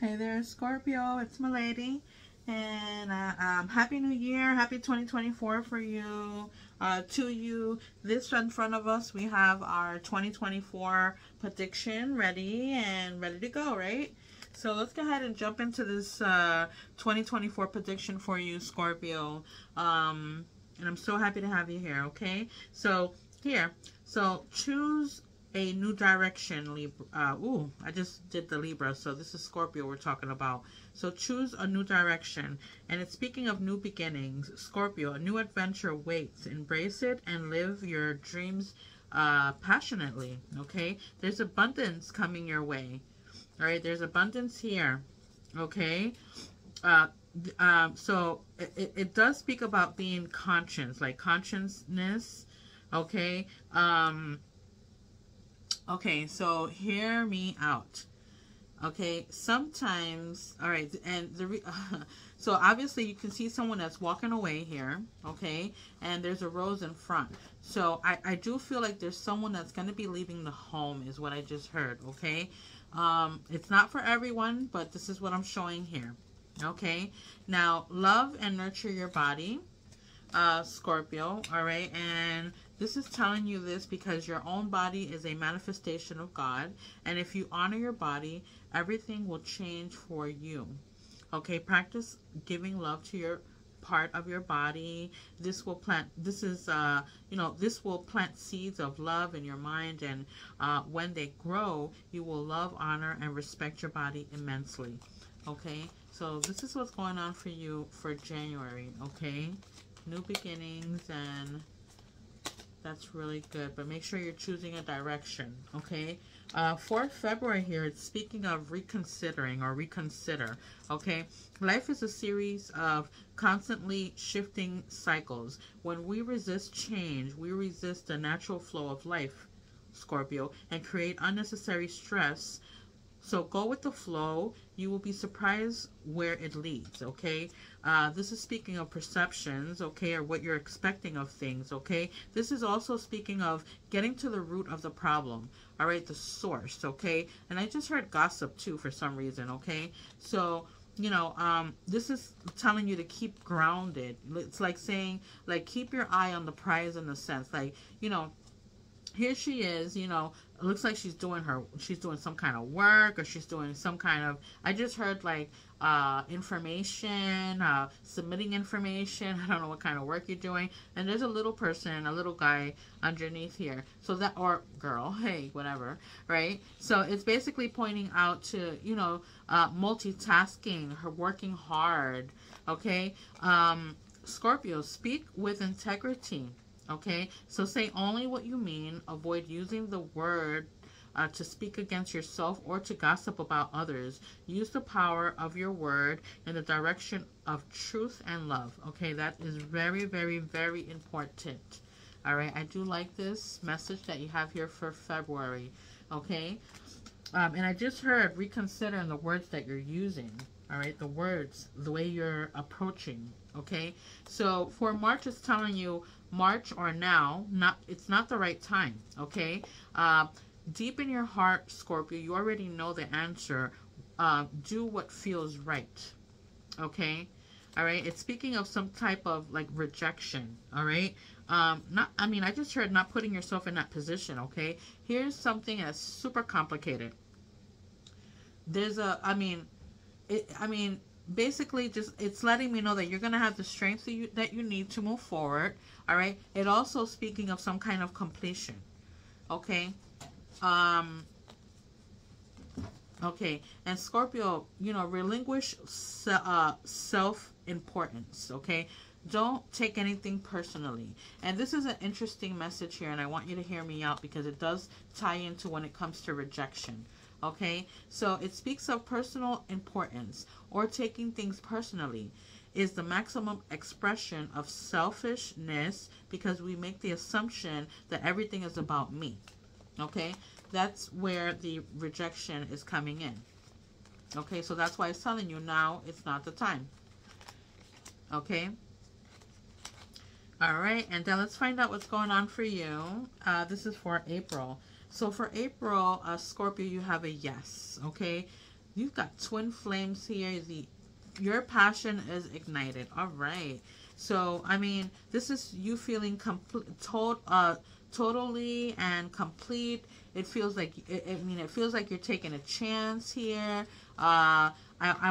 Hey there, Scorpio. It's Milady. And Happy New Year. Happy 2024 for you. To you. This in front of us, we have our 2024 prediction ready to go, right? So let's go ahead and jump into this 2024 prediction for you, Scorpio. And I'm so happy to have you here, okay? So, here. So, choose a new direction, Libra. I just did the Libra, so this is Scorpio we're talking about. So choose a new direction. And it's speaking of new beginnings. Scorpio, a new adventure waits. Embrace it and live your dreams passionately, okay? There's abundance coming your way. All right, there's abundance here, okay? So it does speak about being conscious, like consciousness, okay? Okay, so hear me out. Okay, sometimes, all right, and so obviously you can see someone that's walking away here, okay, and there's a rose in front. So I do feel like there's someone that's going to be leaving the home is what I just heard, okay. It's not for everyone, but this is what I'm showing here, okay. Now, love and nurture your body, Scorpio, all right, and this is telling you this because your own body is a manifestation of God, and if you honor your body, everything will change for you. Okay, practice giving love to your part of your body. This will plant, this will plant seeds of love in your mind, and when they grow, you will love, honor, and respect your body immensely. Okay, so this is what's going on for you for January, okay? New beginnings, and that's really good, but make sure you're choosing a direction, okay? For February here, it's speaking of reconsidering or reconsider, okay? Life is a series of constantly shifting cycles. When we resist change, we resist the natural flow of life, Scorpio, and create unnecessary stress. So go with the flow. You will be surprised where it leads, okay? This is speaking of perceptions, okay, or what you're expecting of things, okay? This is also speaking of getting to the root of the problem, all right, the source, okay? And I just heard gossip, too, for some reason, okay? So, this is telling you to keep grounded. It's like saying, like, keep your eye on the prize in the sense, like, here she is, it looks like she's doing some kind of work, or she's doing some kind of, I just heard like information, submitting information. I don't know what kind of work you're doing. And there's a little person, a little guy underneath here. So that, or girl, hey, whatever, right? So it's basically pointing out to, multitasking, her working hard, okay? Scorpio, speak with integrity. Okay, so say only what you mean. Avoid using the word to speak against yourself or to gossip about others. Use the power of your word in the direction of truth and love. Okay, that is very, very, very important. All right, I do like this message that you have here for February. Okay, and I just heard reconsider in the words that you're using. All right, the words, the way you're approaching. Okay, so for March, it's telling you March or now, it's not the right time, okay? Deep in your heart, Scorpio, you already know the answer. Do what feels right, okay? All right, it's speaking of some type of like rejection, all right? I just heard not putting yourself in that position, okay? Here's something that's super complicated. There's basically just it's letting me know that you're going to have the strength that you need to move forward, all right? It also speaking of some kind of completion, okay? Okay, and Scorpio, relinquish self-importance, okay? Don't take anything personally. And this is an interesting message here, and I want you to hear me out because it does tie into when it comes to rejection. Okay, so it speaks of personal importance or taking things personally is the maximum expression of selfishness because we make the assumption that everything is about me. Okay, that's where the rejection is coming in. Okay, so that's why it's telling you now it's not the time. Okay. All right, and then let's find out what's going on for you. This is for April. So for April, Scorpio, you have a yes, okay? you've got twin flames here. Your passion is ignited. All right. So, I mean, this is you feeling totally and complete. It feels like, it feels like you're taking a chance here. I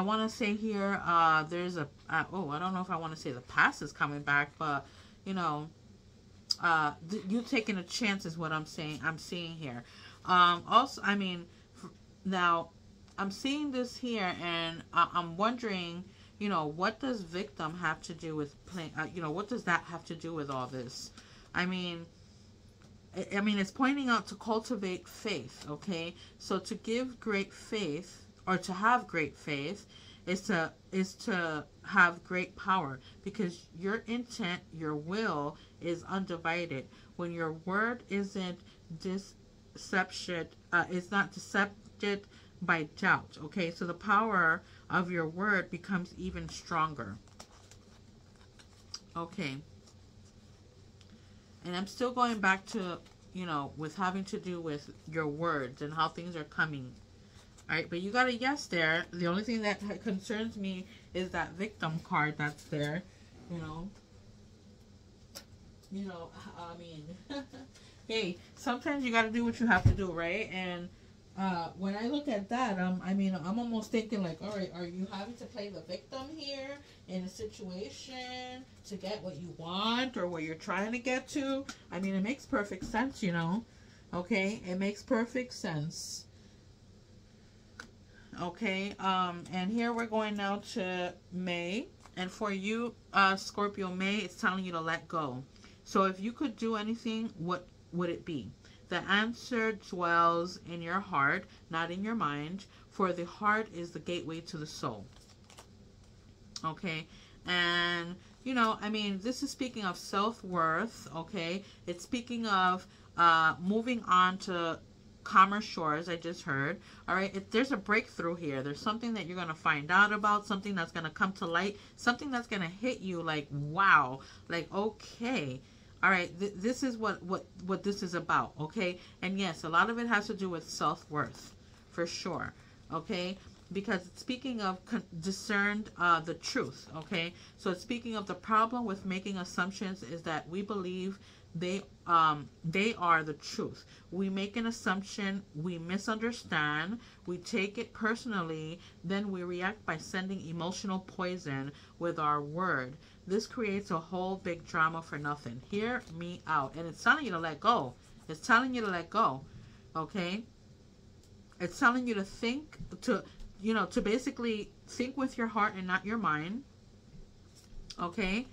want to say here, there's I don't know if I want to say the past is coming back, but, you know, you taking a chance is what I'm saying. I'm seeing here. Also, I mean, now, I'm seeing this here, and I'm wondering, you know, what does victim have to do with playing? You know, what does that have to do with all this? I mean, it's pointing out to cultivate faith. Okay, so to give great faith, or to have great faith, is to have great power, because your intent, your will, is undivided. When your word isn't deception, it's not decepted by doubt. Okay, so the power of your word becomes even stronger. Okay, and I'm still going back to, you know, with having to do with your words and how things are coming. All right, but you got a yes there. The only thing that concerns me is that victim card that's there. You know, I mean, hey, sometimes you got to do what you have to do, right? And when I look at that, I'm almost thinking like, all right, are you having to play the victim here in a situation to get what you want or what you're trying to get to? I mean, it makes perfect sense, you know. Okay, it makes perfect sense. Okay, and here we're going now to May. And for you, Scorpio, May, it's telling you to let go. So if you could do anything, what would it be? The answer dwells in your heart, not in your mind, for the heart is the gateway to the soul. Okay, and, you know, I mean, this is speaking of self-worth, okay? It's speaking of moving on to calmer shores, I just heard. All right, there's a breakthrough here. There's something that you're going to find out about, something that's going to come to light, something that's going to hit you like, wow, like, okay. All right, this is what this is about, okay? And yes, a lot of it has to do with self-worth, for sure, okay? Because it's speaking of discerned the truth, okay? So it's speaking of the problem with making assumptions is that we believe they are the truth. We make an assumption, we misunderstand, we take it personally, then we react by sending emotional poison with our word. This creates a whole big drama for nothing. Hear me out. And it's telling you to let go. It's telling you to let go. Okay? It's telling you to think, to basically think with your heart and not your mind. Okay?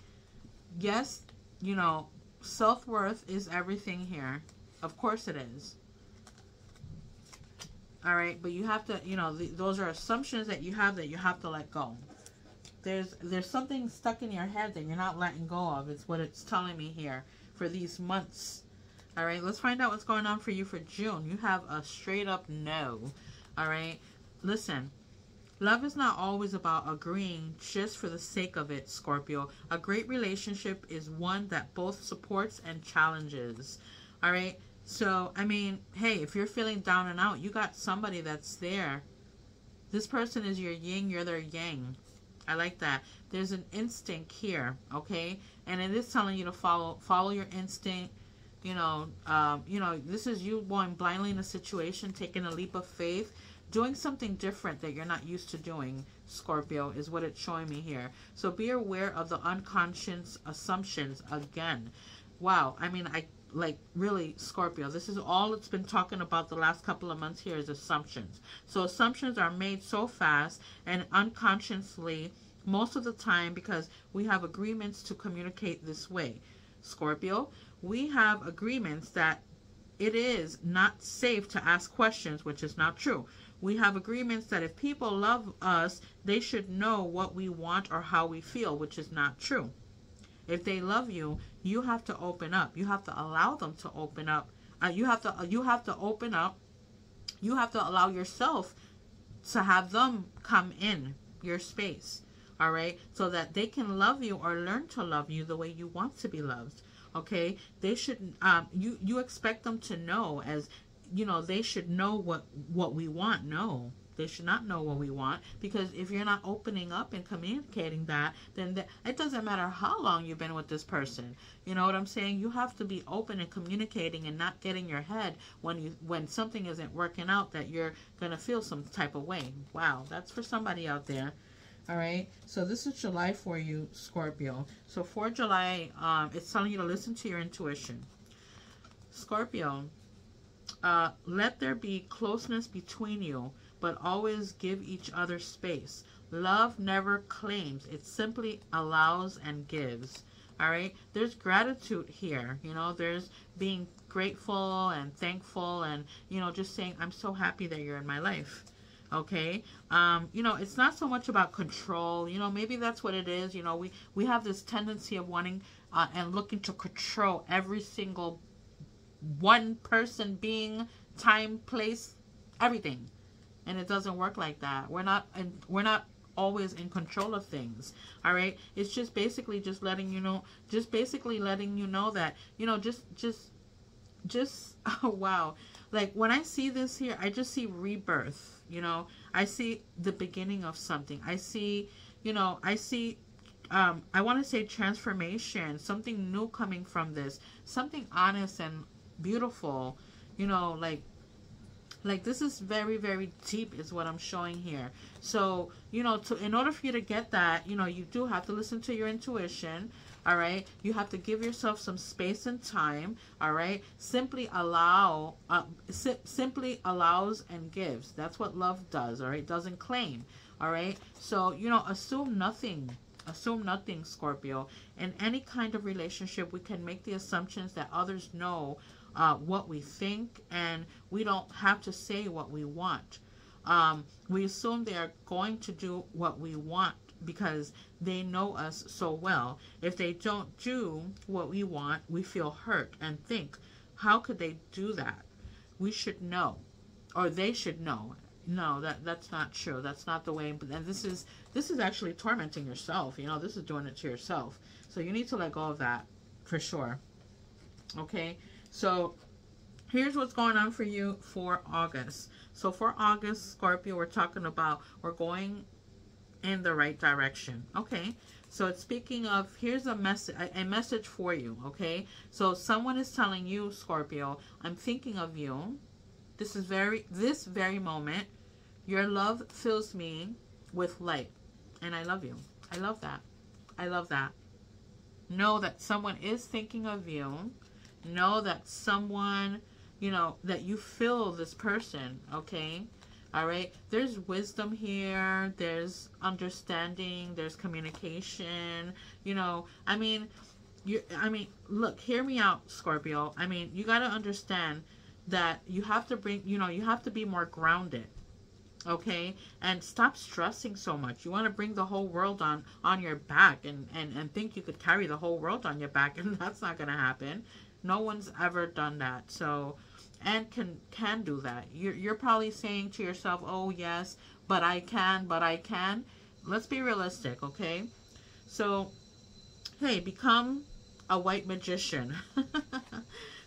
Yes, you know, self-worth is everything here. Of course it is. All right? But you have to, you know, those are assumptions that you have to let go. There's something stuck in your head that you're not letting go of. It's what it's telling me here for these months. All right, let's find out what's going on for you for June. You have a straight up no. All right, listen. Love is not always about agreeing just for the sake of it, Scorpio. A great relationship is one that both supports and challenges. All right, so, I mean, hey, if you're feeling down and out, you got somebody that's there. This person is your yin, you're their yang. I like that. There's an instinct here, okay? And it is telling you to follow your instinct. You know, this is you going blindly in a situation, taking a leap of faith, doing something different that you're not used to doing, Scorpio, is what it's showing me here. So be aware of the unconscious assumptions again. Wow, I mean, really, Scorpio, this is all it's been talking about the last couple of months here is assumptions. So assumptions are made so fast and unconsciously most of the time because we have agreements to communicate this way. Scorpio, we have agreements that it is not safe to ask questions, which is not true. We have agreements that if people love us, they should know what we want or how we feel, which is not true. If they love you, you have to open up. You have to allow them to open up. You have to open up. You have to allow yourself to have them come in your space. All right? So that they can love you or learn to love you the way you want to be loved. Okay? They should, you expect them to know, as, you know, they should know what we want. No. They should not know what we want, because if you're not opening up and communicating that, then it doesn't matter how long you've been with this person. You know what I'm saying? You have to be open and communicating, and not get in your head when something isn't working out, that you're going to feel some type of way. Wow, that's for somebody out there. All right, so this is July for you, Scorpio. So for July, it's telling you to listen to your intuition. Scorpio, let there be closeness between you, but always give each other space. Love never claims. It simply allows and gives. All right. There's gratitude here. You know, there's being grateful and thankful, and, you know, just saying, I'm so happy that you're in my life. Okay. You know, it's not so much about control. You know, maybe that's what it is. You know, we have this tendency of wanting and looking to control every single one person, being, time, place, everything. And it doesn't work like that. We're not always in control of things. All right. It's just basically just letting you know, that, you know, just oh, wow. Like when I see this here, I just see rebirth. You know, I see the beginning of something. I see, you know, I want to say transformation, something new coming from this, something honest and beautiful. You know, like this is very, very deep is what I'm showing here. So, you know, in order for you to get that, you know, you do have to listen to your intuition. All right. You have to give yourself some space and time. All right. Simply allows and gives. That's what love does. All right. Doesn't claim. All right. So, you know, assume nothing. Assume nothing, Scorpio. In any kind of relationship, we can make the assumptions that others know what we think, and we don't have to say what we want. We assume they are going to do what we want because they know us so well. If they don't do what we want, we feel hurt and think, how could they do that? We should know, or they should know. No, that's not true. That's not the way. And this is actually tormenting yourself. You know, this is doing it to yourself. So you need to let go of that for sure. Okay. So here's what's going on for you for August. So for August, Scorpio, we're talking about we're going in the right direction. Okay. So it's speaking of, here's a message for you. Okay. So someone is telling you, Scorpio, I'm thinking of you. This very moment, your love fills me with light. And I love you. I love that. I love that. Know that someone is thinking of you. Know that someone, you know, that you feel this person, okay? All right? There's wisdom here. There's understanding. There's communication. You know, I mean, look, hear me out, Scorpio. I mean, you got to understand that you have to you have to be more grounded, okay? And stop stressing so much. You want to bring the whole world on your back and think you could carry the whole world on your back, and that's not going to happen. No one's ever done that. So, and can do that. You're probably saying to yourself, oh yes, but I can. Let's be realistic, okay? So, hey, become a white magician.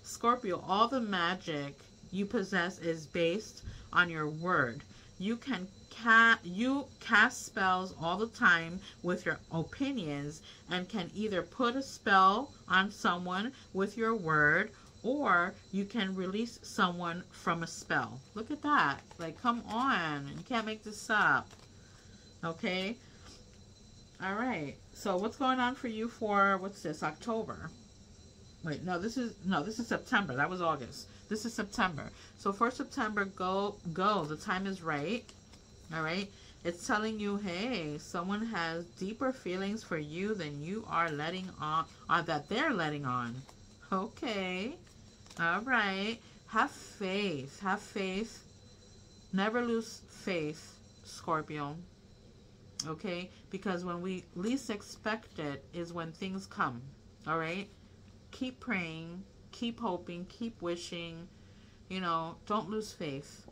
Scorpio, all the magic you possess is based on your word. You cast spells all the time with your opinions, and can either put a spell on someone with your word, or you can release someone from a spell. Look at that. Like, come on. You can't make this up. Okay? All right. So what's going on for you for, what's this, October? Wait, no, this is September. That was August. This is September. So for September, go. The time is right. All right. It's telling you, hey, someone has deeper feelings for you than you are letting on, that they're letting on. Okay. All right. Have faith. Have faith. Never lose faith, Scorpio. Okay? Because when we least expect it is when things come. All right? Keep praying, keep hoping, keep wishing, you know, don't lose faith.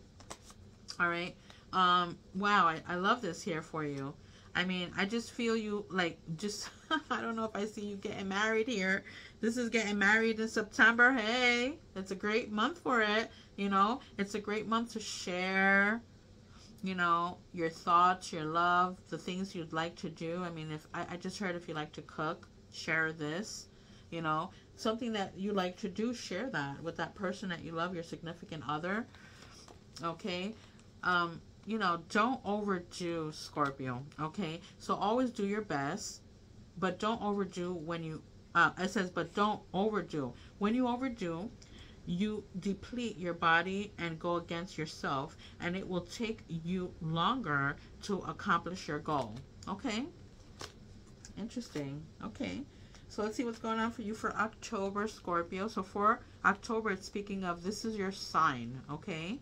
All right. Wow. I love this here for you. I mean, I just feel you like I don't know if I see you getting married here. This is getting married in September. Hey, it's a great month for it. You know, it's a great month to share, you know, your thoughts, your love, the things you'd like to do. I mean, if I just heard if you like to cook, share this, you know, something that you like to do, share that with that person that you love, your significant other. Okay. You know, don't overdo, Scorpio. Okay. So always do your best, but don't overdo when you, it says, but don't overdo. When you overdo, you deplete your body and go against yourself, and it will take you longer to accomplish your goal. Okay? Interesting. Okay. So let's see what's going on for you for October, Scorpio. So for October, it's speaking of, this is your sign. Okay?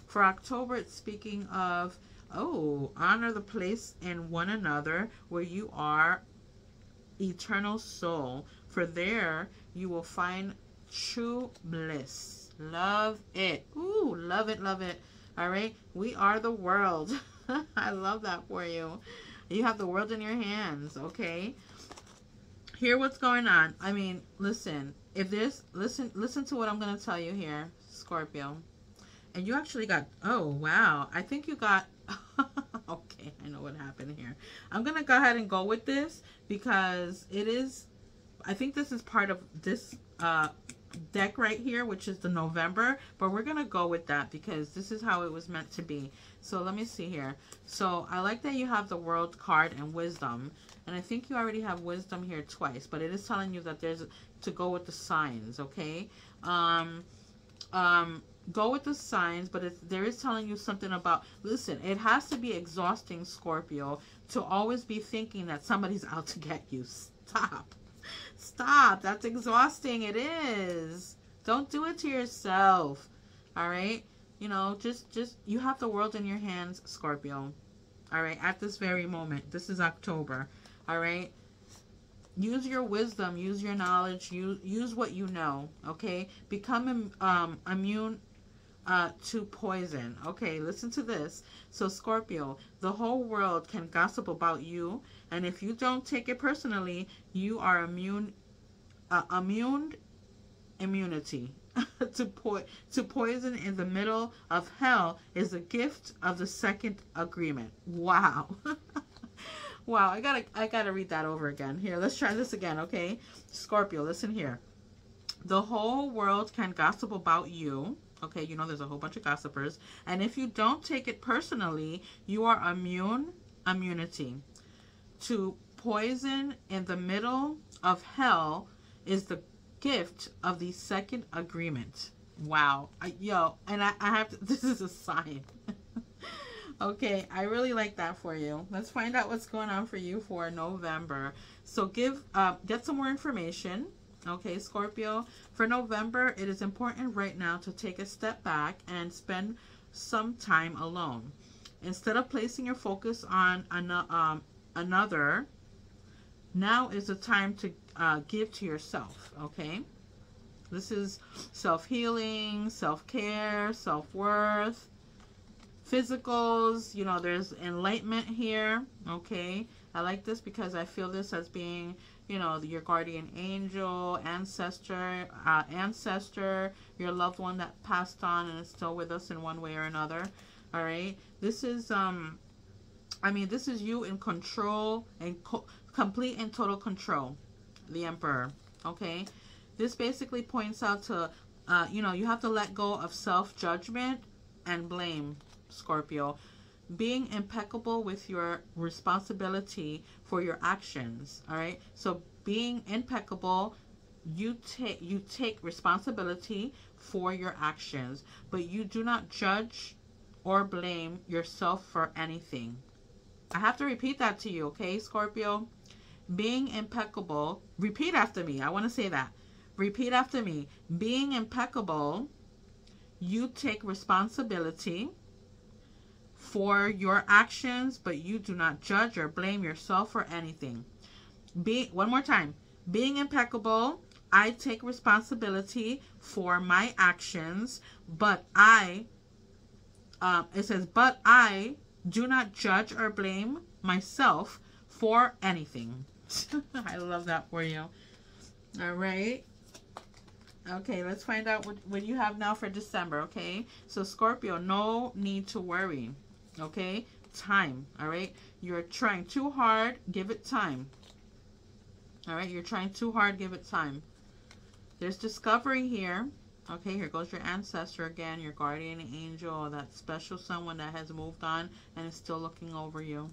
For October, it's speaking of, oh, honor the place in one another where you are eternal soul. For there you will find true bliss. Love it. Ooh, love it, love it. All right. We are the world. I love that for you. You have the world in your hands. Okay. Hear what's going on. I mean, listen. If there's, listen to what I'm going to tell you here, Scorpio. And you actually got, oh, wow. I think you got, okay, I know what happened here. I'm going to go ahead and go with this because it is, I think this is part of this deck right here, which is the November, but we're going to go with that because this is how it was meant to be. So let me see here. So I like that you have the World card and Wisdom, and I think you already have Wisdom here twice, but it is telling you that there's to go with the signs, okay? Go with the signs, but there is telling you something about, listen, it has to be exhausting, Scorpio, to always be thinking that somebody's out to get you. Stop. Stop. That's exhausting. It is. Don't do it to yourself. All right? You know, just you have the world in your hands, Scorpio. All right? At this very moment. This is October. All right? Use your wisdom. Use your knowledge. Use what you know. Okay? Become immune to poison. Okay, listen to this. So Scorpio, the whole world can gossip about you, and if you don't take it personally, you are immunity to poison in the middle of hell is a gift of the second agreement. Wow. Wow, I gotta read that over again. Here, let's try this again, okay? Scorpio, listen here. The whole world can gossip about you. Okay, you know there's a whole bunch of gossipers. And if you don't take it personally, you are immunity. To poison in the middle of hell is the gift of the second agreement. Wow. And I have to, this is a sign. Okay, I really like that for you. Let's find out what's going on for you for November. So get some more information. Okay, Scorpio, for November, it is important right now to take a step back and spend some time alone. Instead of placing your focus on another, now is the time to give to yourself, okay? This is self-healing, self-care, self-worth, physicals. You know, there's enlightenment here, okay? I like this because I feel this as being, you know, your guardian angel, ancestor, your loved one that passed on and is still with us in one way or another. All right. This is, I mean, this is you in control and complete and total control. The Emperor. Okay. This basically points out to, you know, you have to let go of self-judgment and blame, Scorpio. Being impeccable with your responsibility for your actions. All right. So being impeccable, you take responsibility for your actions, but you do not judge or blame yourself for anything. I have to repeat that to you, okay, Scorpio? Being impeccable. Repeat after me. I want to say that. Repeat after me. Being impeccable, you take responsibility for your actions, but you do not judge or blame yourself for anything. One more time. Being impeccable, I take responsibility for my actions, but it says, but I do not judge or blame myself for anything. I love that for you. All right. Okay, let's find out what you have now for December, okay? So, Scorpio, no need to worry. Okay? Time. All right? You're trying too hard. Give it time. All right? You're trying too hard. Give it time. There's discovery here. Okay, here goes your ancestor again, your guardian angel, that special someone that has moved on and is still looking over you.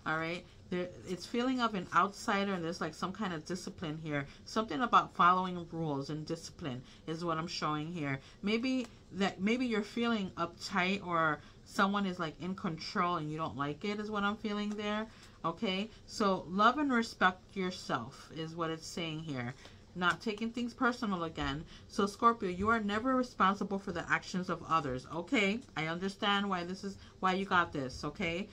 All right, it's feeling of an outsider, and there's like some kind of discipline here. Something about following rules and discipline is what I'm showing here. Maybe you're feeling uptight, or someone is like in control and you don't like it, is what I'm feeling there. Okay, so love and respect yourself is what it's saying here. Not taking things personal again. So Scorpio, you are never responsible for the actions of others. Okay, I understand why you got this. Okay,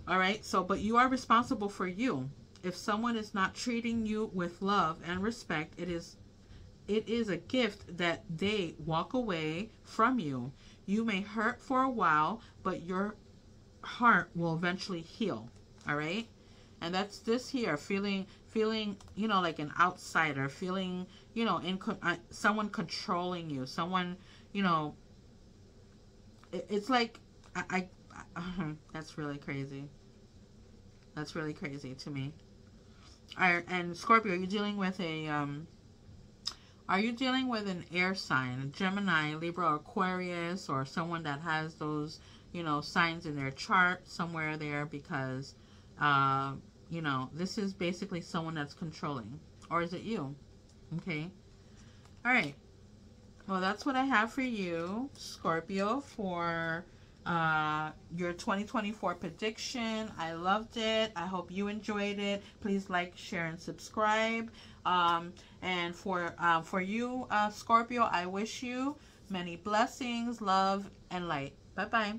all right. So, but you are responsible for you. If someone is not treating you with love and respect, it is a gift that they walk away from you. You may hurt for a while, but your heart will eventually heal. All right. And that's this here, feeling, you know, like an outsider, feeling, you know, someone controlling you, someone, you know, it's like, that's really crazy. That's really crazy to me. And Scorpio, are you dealing with an air sign, a Gemini, Libra, Aquarius, or someone that has those, you know, signs in their chart somewhere there? Because, you know, this is basically someone that's controlling. Or is it you? Okay. All right. Well, that's what I have for you, Scorpio, for your 2024 prediction. I loved it. I hope you enjoyed it. Please like, share, and subscribe. And for you, Scorpio, I wish you many blessings, love, and light. Bye-bye.